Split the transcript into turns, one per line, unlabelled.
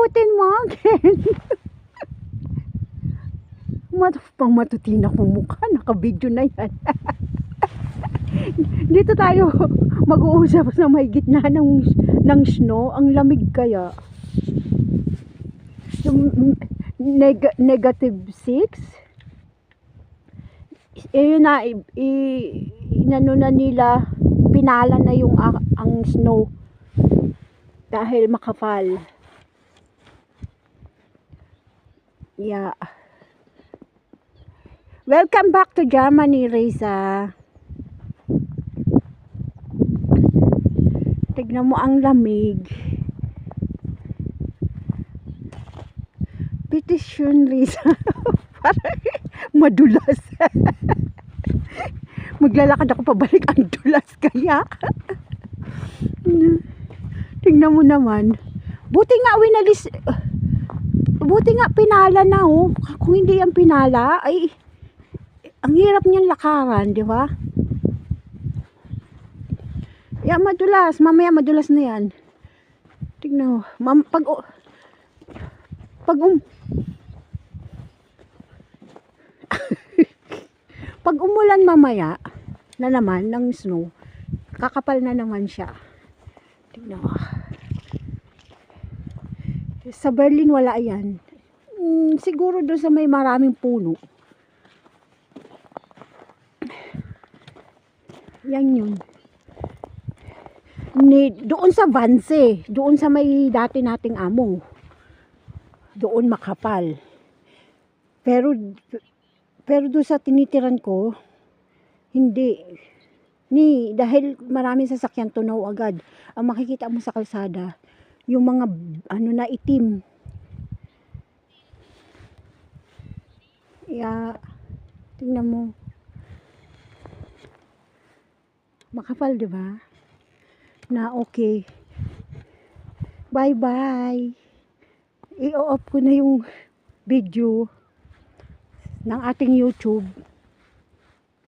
Pindutin mo again. Pang matutina kong mukha. Naka-video na yan. Dito tayo mag-uusap sa may gitna ng snow. Ang lamig kaya. Yung -6. Yun na, inano na nila, pinala na yung ang snow dahil makapal. Yeah. Welcome back to Germany, Reza. Tignan mo ang lamig. Petition, Reza. Parang madulas. Maglalakad ako pabalik, ang dulas kaya. Tingnan mo naman. Buti nga pinala na, oh. Kung hindi yan pinala, ay ang hirap niyan lakaran, di ba? Yan, madulas. Mamaya madulas na yan. Tingnan mo. Pag umulan mamaya na naman ng snow, kakapal na naman siya. Tingnan mo. Sa Berlin wala yan. Siguro doon sa may maraming puno. Yan yun. Doon sa Vanse, doon sa may dati nating amo. Doon makapal. Pero doon sa tinitiran ko, hindi. Dahil maraming sasakyan, tunaw agad. Ang makikita mo sa kalsada, yung mga na itim. Tingnan mo. Makapal, di ba? Na okay. Bye-bye. I-off ko na yung video ng ating YouTube.